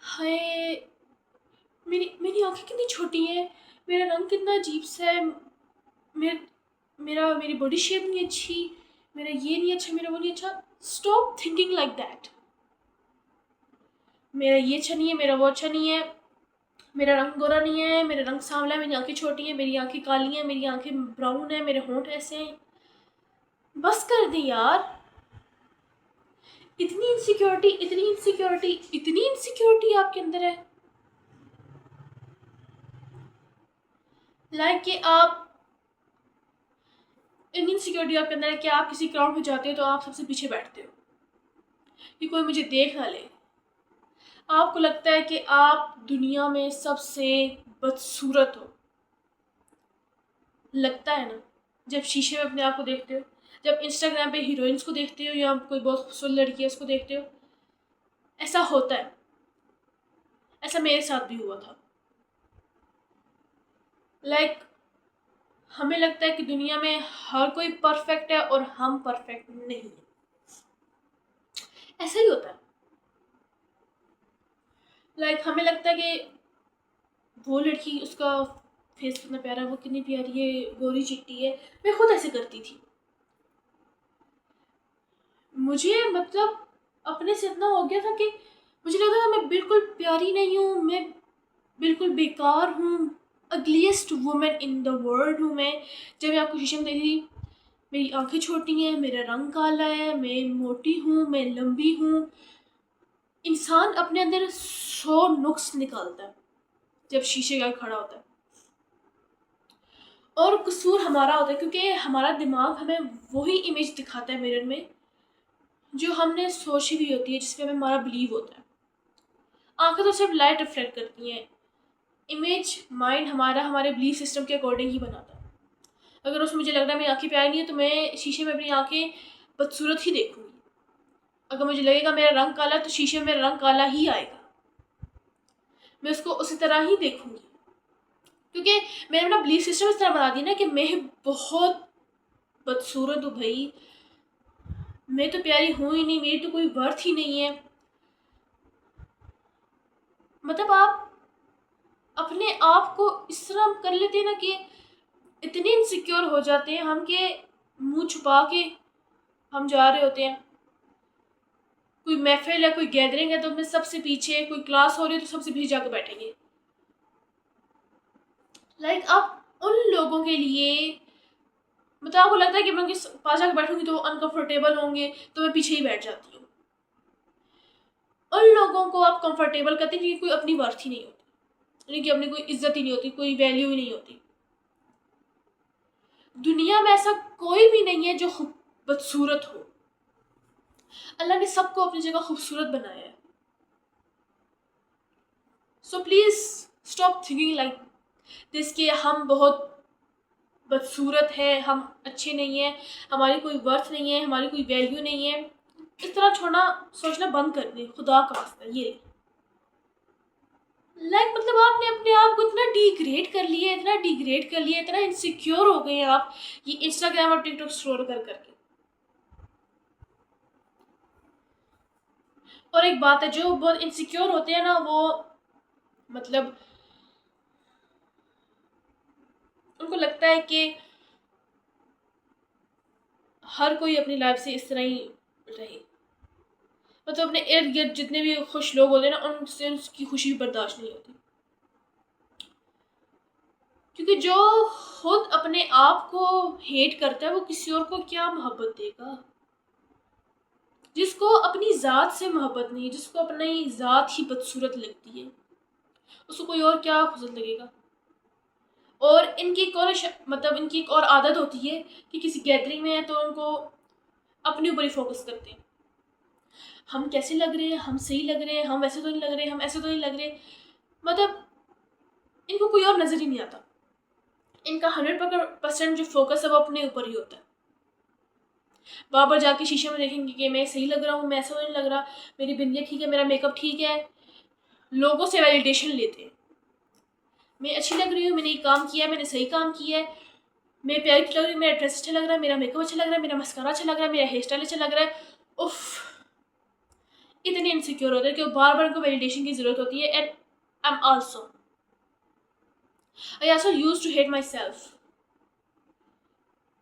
हाय, मेरी मेरी आँखें कितनी छोटी हैं, मेरा रंग कितना अजीब सा है, मेर मेरी बॉडी शेप नहीं अच्छी, मेरा ये नहीं अच्छा, मेरा वो नहीं अच्छा। Stop thinking like that. मेरा ये अच्छा नहीं है, मेरा वो अच्छा नहीं है, मेरा रंग गोरा नहीं है, मेरा रंग सांवला है, मेरी आँखें छोटी हैं, मेरी आँखें काली हैं, मेरी आँखें ब्राउन हैं, मेरे होंठ ऐसे हैं। बस कर दे यार। इतनी इनसिक्योरिटी, इतनी इनसिक्योरिटी, इतनी इनसिक्योरिटी आपके अंदर है। लाइक कि आप इतनी इनसिक्योरिटी आपके अंदर है कि आप किसी क्राउड में जाते हो तो आप सबसे पीछे बैठते हो कि कोई मुझे देख ना ले। आपको लगता है कि आप दुनिया में सबसे बदसूरत हो। लगता है ना, जब शीशे में अपने आप को देखते हो, जब इंस्टाग्राम पे हीरोइंस को देखते हो या कोई बहुत खूबसूरत लड़की है उसको देखते हो। ऐसा होता है, ऐसा मेरे साथ भी हुआ था। लाइक हमें लगता है कि दुनिया में हर कोई परफेक्ट है और हम परफेक्ट नहीं है। ऐसा ही होता है। लाइक हमें लगता है कि वो लड़की, उसका फेस कितना प्यारा है, वो कितनी प्यारी है, गोरी चिट्टी है। मैं खुद ऐसे करती थी। मुझे मतलब अपने से इतना हो गया था कि मुझे लगता था मैं बिल्कुल प्यारी नहीं हूँ, मैं बिल्कुल बेकार हूँ, ugliest women in the world हूँ मैं। जब मैं आपको शीशे में देखी थी, मेरी आंखें छोटी हैं, मेरा रंग काला है, मैं मोटी हूँ, मैं लंबी हूँ। इंसान अपने अंदर 100 नुक्स निकालता है जब शीशे का खड़ा होता है। और कसूर हमारा होता है क्योंकि हमारा दिमाग हमें वही इमेज दिखाता है मिरर में जो हमने सोची भी होती है, जिस पे हमें हमारा बिलीव होता है। आंखें तो सिर्फ लाइट रिफ्लेक्ट करती हैं। इमेज माइंड हमारा हमारे बिलीफ सिस्टम के अकॉर्डिंग ही बनाता है। अगर उसमें मुझे लग रहा है मेरी आंखें प्यारी नहीं है तो मैं शीशे में अपनी आंखें बदसूरत ही देखूंगी। अगर मुझे लगेगा मेरा रंग काला तो शीशे में मेरा रंग काला ही आएगा, मैं उसको उसी तरह ही देखूंगी। क्योंकि मैंने अपना बिलीफ सिस्टम इस तरह बना दिया ना कि मैं बहुत बदसूरत हूँ भाई, मैं तो प्यारी हूँ ही नहीं, मेरी तो कोई वर्थ ही नहीं है। मतलब आप अपने आप को इस तरह कर लेते हैं ना कि इतने इनसिक्योर हो जाते हैं हम कि मुंह छुपा के हम जा रहे होते हैं। कोई महफिल है, कोई गैदरिंग है तो मैं सबसे पीछे, कोई क्लास हो रही है तो सबसे पीछे जाकर बैठेंगे। लाइक आप उन लोगों के लिए, मतलब आपको लगता है कि मैं उनके पास जाकर बैठूंगी तो अनकंफर्टेबल होंगे तो मैं पीछे ही बैठ जाती हूँ। उन लोगों को आप कंफर्टेबल करते हैं क्योंकि कोई अपनी वर्थ ही नहीं होती, यानी कि अपनी कोई इज्जत ही नहीं होती, कोई वैल्यू ही नहीं होती। दुनिया में ऐसा कोई भी नहीं है जो बदसूरत हो। अल्लाह ने सबको अपनी जगह खूबसूरत बनाया है। So please stop thinking like this कि हम बहुत बदसूरत है, हम अच्छे नहीं हैं, हमारी कोई वर्थ नहीं है, हमारी कोई वैल्यू नहीं है। इस तरह छोड़ना, सोचना बंद कर दें खुदा का वास्ता। ये मतलब आपने अपने आप को इतना डिग्रेड कर लिया, इतना डिग्रेड कर लिया, इतना इनसिक्योर हो गए हैं आप ये इंस्टाग्राम और टिकटॉक स्क्रॉल कर करके। और एक बात है, जो बहुत इनसिक्योर होते हैं ना, वो मतलब उनको लगता है कि हर कोई अपनी लाइफ से इस तरह ही रहे। मतलब अपने इर्द गिर्द जितने भी खुश लोग होते हैं ना, उनसे उसकी खुशी बर्दाश्त नहीं होती। क्योंकि जो खुद अपने आप को हेट करता है वो किसी और को क्या मोहब्बत देगा। जिसको अपनी ज़ात से मोहब्बत नहीं है, जिसको अपनी ज़ात ही बदसूरत लगती है, उसको कोई और क्या खूबसूरत लगेगा। और इनकी एक और मतलब इनकी एक और आदत होती है कि किसी गैदरिंग में है तो उनको अपने ऊपर ही फोकस करते हैं। हम कैसे लग रहे हैं, हम सही लग रहे हैं, हम वैसे तो नहीं लग रहे, हम ऐसे तो नहीं लग रहे। मतलब इनको कोई और नज़र ही नहीं आता। इनका 100% जो फोकस है वो अपने ऊपर ही होता है। बार बार जाके शीशे में देखेंगे कि मैं सही लग रहा हूँ, मैं ऐसा तो नहीं लग रहा, मेरी बिंदियाँ ठीक है, मेरा मेकअप ठीक है। लोगों से वैलिडेशन लेते हैं, मैं अच्छी लग रही हूँ, मैंने ये काम किया है, मैंने सही काम किया है, मैं प्यारी लग रही हूँ, मेरा ड्रेस अच्छा लग रहा है, मेरा मेकअप अच्छा लग रहा है, मेरा मस्कारा अच्छा लग रहा है, मेरा हेयर स्टाइल अच्छा लग रहा है। उफ, इतने इनसिक्योर होते हैं कि बार बार उनको वैलिडेशन की ज़रूरत होती है। And I also used to hate myself.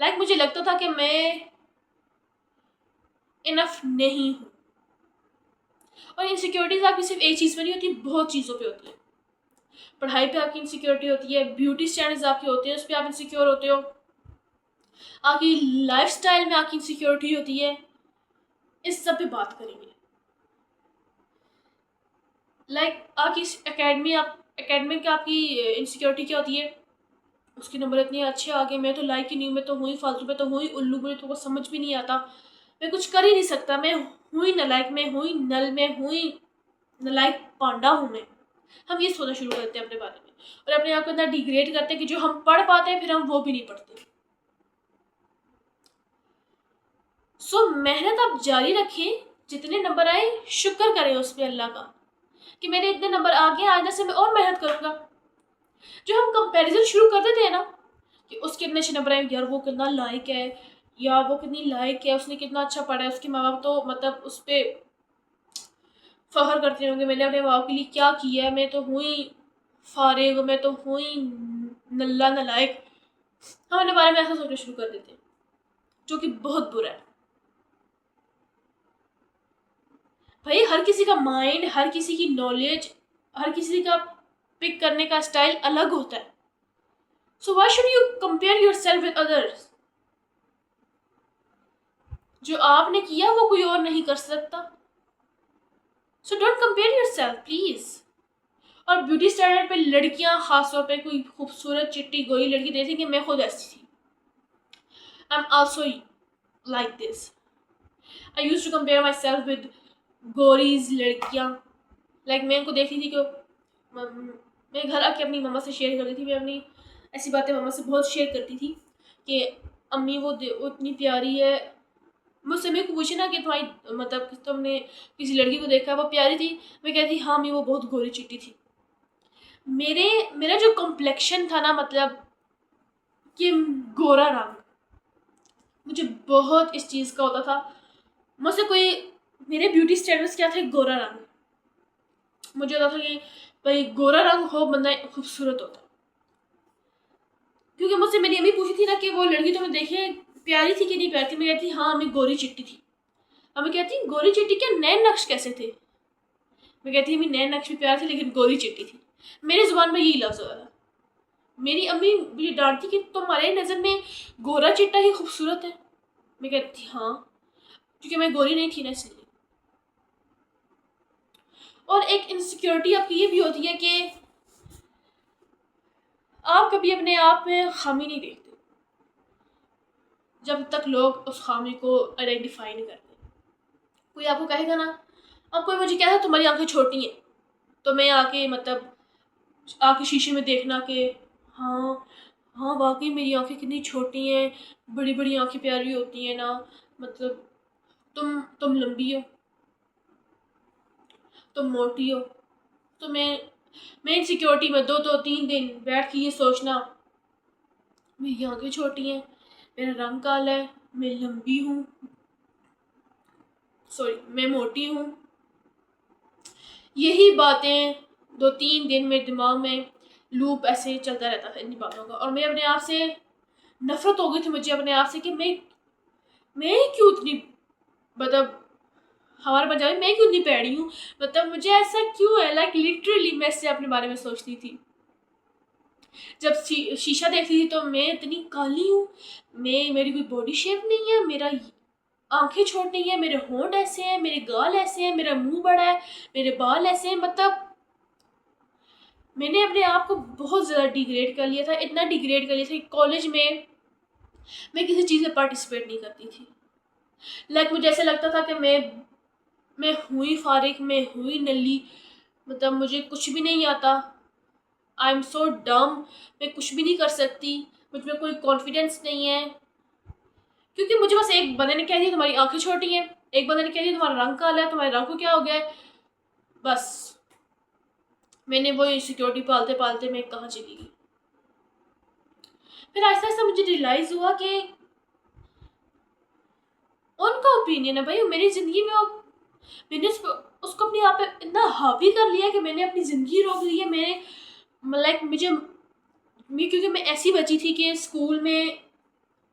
Like मुझे लगता था कि मैं इनफ नहीं हूँ। और इनसिक्योरिटीज आपकी सिर्फ एक चीज़ पर नहीं होती, बहुत चीज़ों पे होती है। पढ़ाई पे आपकी इनसिक्योरिटी होती है, ब्यूटी स्टैंडर्ड्स आपके होते हैं, उस पर आप इनसिक्योर होते हो, आपकी लाइफस्टाइल में आपकी इनसिक्योरिटी होती है। इस सब पे बात करेंगे। लाइक आपकी एकेडमिक आपकी इनसिक्योरिटी क्या होती है, उसके नंबर इतने अच्छे आ गए, मैं तो लायक ही नहीं हूँ, मैं तो हुई फालतू, मैं तो हुई उल्लू, मुझे तो कुछ समझ भी नहीं आता, मैं कुछ कर ही नहीं सकता, मैं हुई नलायक, मैं हुई नल, मैं हुई नलायक पांडा हूँ मैं। हम ये सोचना शुरू करते हैं अपने बारे में और अपने आप को इतना डिग्रेड करते हैं कि जो हम पढ़ पाते हैं फिर हम वो भी नहीं पढ़ते। सो मेहनत आप जारी रखें, जितने नंबर आए शुक्र करें उस पर अल्लाह का कि मेरे इतने नंबर आ गए, आइंदा से मैं और मेहनत करूँगा। जो हम कंपैरिजन शुरू कर देते हैं ना कि उसके इतने अच्छे नंबर आए, यार वो कितना लायक है, या वो कितनी लायक है, उसने कितना अच्छा पढ़ा है, उसके माँ बाप तो मतलब उस पर फख्र करते होंगे, मैंने अपने माँ बाप के लिए क्या किया है, मैं तो हुई फारिग, मैं तो हुई नल्ला नलायक। हम अपने बारे में ऐसा सोचना शुरू कर देते हैं, जो कि बहुत बुरा है। भाई हर किसी का माइंड, हर किसी की नॉलेज, हर किसी का पिक करने का स्टाइल अलग होता है। So why should you compare yourself with others? जो आपने किया वो कोई और नहीं कर सकता। So don't compare yourself please. और ब्यूटी स्टैंडर्ड पे लड़कियां खासतौर पे कोई खूबसूरत चिट्टी गोरी लड़की देखती कि मैं खुद ऐसी थी। I am also like this. I used to compare myself with गोरीज लड़कियां। लाइक मैं उनको देखती थी कि मैं घर आके अपनी मम्मा से शेयर करती थी, मैं अपनी ऐसी बातें मम्मा से बहुत शेयर करती थी कि अम्मी वो इतनी प्यारी है। मुझसे मेरे को पूछे ना कि तुम्हारी मतलब तुमने किसी लड़की को देखा वो प्यारी थी, मैं कहती हाँ अम्मी वो बहुत गोरी चिट्टी थी। मेरा जो कॉम्प्लेक्शन था ना, मतलब कि गोरा रंग, मुझे बहुत इस चीज़ का होता था। मुझसे कोई, मेरे ब्यूटी स्टैंडर्ड्स क्या थे, गोरा रंग। मुझे होता था कि भाई गोरा रंग हो बंदा खूबसूरत होता। क्योंकि मुझसे मेरी अम्मी पूछी थी ना कि वो लड़की तुमने देखी है प्यारी थी कि नहीं प्यारी थी, मैं कहती हाँ अम्मी गोरी चिट्टी थी। अम्मी कहती गोरी चिट्टी क्या, नए नक्श कैसे थे? मैं कहती अम्मी नए नक्श भी प्यारे थे लेकिन गोरी चिट्टी थी। मेरी जुबान में यही लफ्ज हो रहा था। मेरी अम्मी मुझे डांटती कि तुम्हारे नज़र में गोरा चिट्टा ही खूबसूरत है। मैं कहती हाँ क्योंकि मैं गोरी नहीं थी ना इसलिए। और एक इनसिक्योरिटी आपकी ये भी होती है कि आप कभी अपने आप में खामी नहीं देखते जब तक लोग उस खामी को आइडेंटिफाई नहीं करते। कोई आपको कहेगा ना, अब कोई मुझे कहता तुम्हारी आंखें छोटी हैं, तो मैं आके मतलब आके शीशे में देखना कि हाँ हाँ वाकई मेरी आंखें कितनी छोटी हैं, बड़ी बड़ी आंखें प्यारी होती हैं ना, मतलब तुम लंबी हो, तुम मोटी हो। तो मैं इनसिक्योरिटी में 2-3 दिन बैठ के ये सोचना मेरी आंखें छोटी हैं, मेरा रंग काला है, मैं लंबी हूँ, सॉरी मैं मोटी हूँ। यही बातें 2-3 दिन में दिमाग में लूप ऐसे चलता रहता था इन बातों का। और मैं अपने आप से नफरत हो गई थी मुझे अपने आप से कि मैं क्यों इतनी मतलब हमारे पंजाबी मैं क्यों इतनी पैड़ी हूँ, मतलब मुझे ऐसा क्यों है। लाइक लिटरली मैं इससे अपने बारे में सोचती थी। जब शीशा देखती थी तो मैं इतनी काली हूँ, मेरी कोई बॉडी शेप नहीं है, मेरा आंखें छोटी हैं, मेरे होंठ ऐसे हैं, मेरे गाल ऐसे हैं, मेरा मुंह बड़ा है, मेरे बाल ऐसे हैं। मतलब मैंने अपने आप को बहुत ज़्यादा डिग्रेड कर लिया था, इतना डिग्रेड कर लिया था कि कॉलेज में मैं किसी चीज़ में पार्टिसिपेट नहीं करती थी। लाइक मुझे ऐसा लगता था कि मैं हुई फारिग, मैं हुई नली, मतलब मुझे कुछ भी नहीं आता। आई एम सो डम, मैं कुछ भी नहीं कर सकती, मुझ में कोई कॉन्फिडेंस नहीं है। क्योंकि मुझे बस एक बंदे ने कह दिया तुम्हारी आंखें छोटी हैं, एक बंदे ने कह दिया तुम्हारा रंग काला है, तुम्हारे रंग को क्या हो गया है। बस मैंने वो इनसिक्योरिटी पालते पालते मैं कहाँ चली गई। फिर आहिस्ता आहिस्ता मुझे रियलाइज हुआ कि उनका ओपिनियन है भाई, मेरी जिंदगी में मैंने उसको अपने आप पे इतना हावी कर लिया कि मैंने अपनी ज़िंदगी रोक ली है। मैंने लाइक क्योंकि मैं ऐसी बची थी कि स्कूल में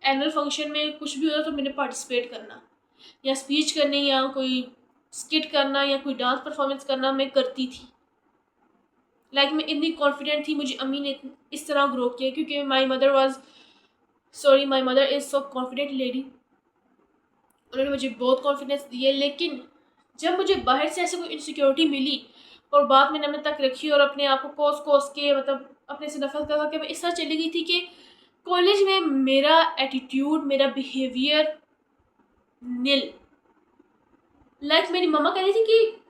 एनुअल फंक्शन में कुछ भी होता तो मैंने पार्टिसिपेट करना, या स्पीच करनी, या कोई स्किट करना, या कोई डांस परफॉर्मेंस करना मैं करती थी। मैं इतनी कॉन्फिडेंट थी, मुझे अम्मी ने इस तरह ग्रो किया क्योंकि my mother is so confident lady. उन्होंने मुझे बहुत कॉन्फिडेंस दिया, लेकिन जब मुझे बाहर से ऐसे कोई इनसिक्योरिटी मिली और बात मैंने अपने तक रखी और अपने आप को कोस के अपने से नफरत कर मैं इस तरह चली गई थी कि कॉलेज में मेरा एटीट्यूड, मेरा बिहेवियर नील। मेरी मम्मा कह रही थी कि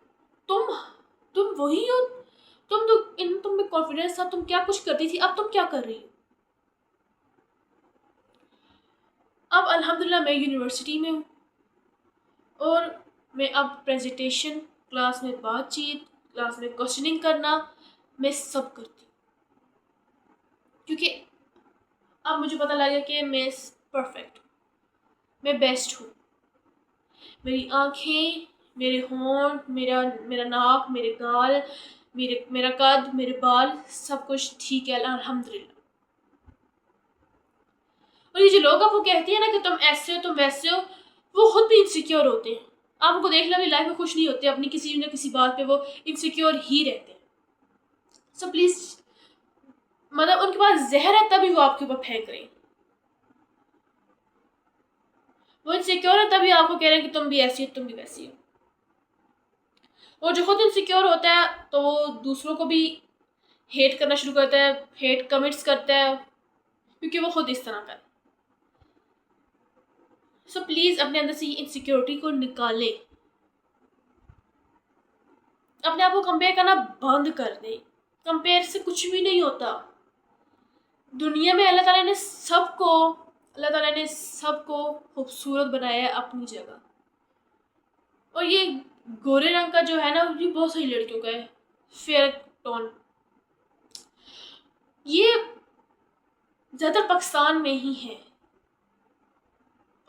तुम वही हो, तुम में कॉन्फिडेंस था, तुम क्या कुछ करती थी, अब तुम क्या कर रही हो। अब अल्हम्दुलिल्लाह मैं यूनिवर्सिटी में हूँ और मैं अब प्रेजेंटेशन, क्लास में बातचीत, क्लास में क्वेश्चनिंग करना, मैं सब करती हूँ क्योंकि अब मुझे पता लगा कि मैं परफेक्ट, मैं बेस्ट हूँ। मेरी आँखें, मेरे होंठ, मेरा नाक, मेरे गाल, मेरा कद, मेरे बाल, सब कुछ ठीक है अल्हम्दुलिल्लाह। और ये जो लोग आपको कहते हैं ना कि तुम ऐसे हो, तुम वैसे हो, वो खुद भी इनसिक्योर होते हैं। आप उनको देख लो, अपनी लाइफ में खुश नहीं होते, अपनी किसी न किसी बात पे वो इनसिक्योर ही रहते हैं। सो प्लीज, उनके पास जहर है तभी वो आपके ऊपर फेंक रहे हैं। वो इनसिक्योर है तभी आपको कह रहे हैं कि तुम भी ऐसी हो, तुम भी वैसी हो। और जो खुद इनसिक्योर होता है तो वो दूसरों को भी हेट करना शुरू करता है, हेट कमेंट्स करता है क्योंकि वो खुद इस तरह का है। सो प्लीज अपने अंदर से ये इनसिक्योरिटी को निकाले, अपने आप को कंपेयर करना बंद कर दे। कंपेयर से कुछ भी नहीं होता। दुनिया में अल्लाह ताला ने सबको खूबसूरत बनाया है अपनी जगह। और ये गोरे रंग का जो है ना, ये बहुत सारी लड़कियों का है, फेयर टोन। ये ज़्यादातर पाकिस्तान में ही है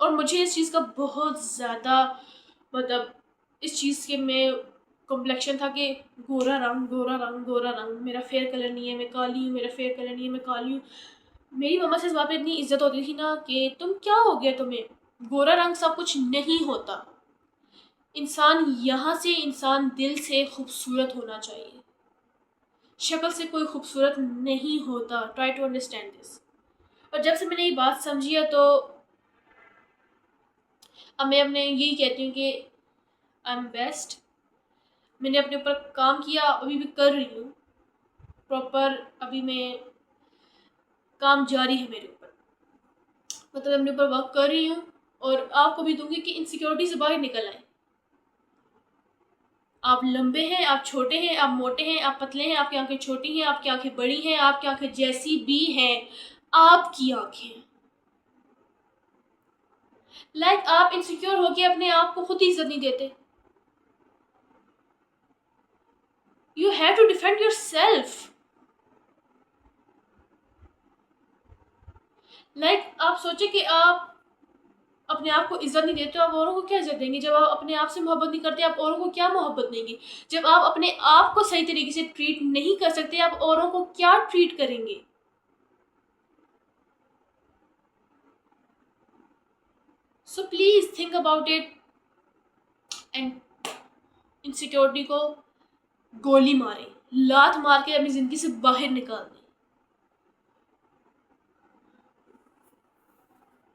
और मुझे इस चीज़ का बहुत ज़्यादा इस चीज़ के में कॉम्प्लेक्शन था कि गोरा रंग, गोरा रंग, गोरा रंग, मेरा फेयर कलर नहीं है, मैं काली हूँ, मेरा फेयर कलर नहीं है, मैं काली हूँ। मेरी मम्मा से इस बात पे इतनी इज्जत होती थी ना कि तुम क्या हो गया, तुम्हें गोरा रंग सब कुछ नहीं होता। इंसान दिल से खूबसूरत होना चाहिए, शक्ल से कोई खूबसूरत नहीं होता। Try to understand this. और जब से मैंने ये बात समझी है तो अब मैं अपने यही कहती हूँ कि आई एम बेस्ट। मैंने अपने ऊपर काम किया, अभी भी कर रही हूँ प्रॉपर। अभी मैं काम जारी है मेरे ऊपर, अपने ऊपर वर्क कर रही हूँ। और आपको भी दूंगी कि इनसिक्योरिटी से बाहर निकल आए। आप लंबे हैं, आप छोटे हैं, आप मोटे हैं, आप पतले हैं, आपकी आंखें छोटी हैं, आपकी आंखें बड़ी हैं, आपकी आंखें जैसी भी हैं, आपकी आंखें। आप इनसिक्योर होके अपने आप को खुद ही इज्जत नहीं देते। You have to defend yourself. आप सोचे कि आप अपने आप को इज्जत नहीं देते, आप औरों को क्या इज्जत देंगे। जब आप अपने आप से मोहब्बत नहीं करते, आप औरों को क्या मोहब्बत देंगे। जब आप अपने आप को सही तरीके से ट्रीट नहीं कर सकते, आप औरों को क्या ट्रीट करेंगे। So please think about it and insecurity को गोली मारे, लात मार के अपनी जिंदगी से बाहर निकाल दें।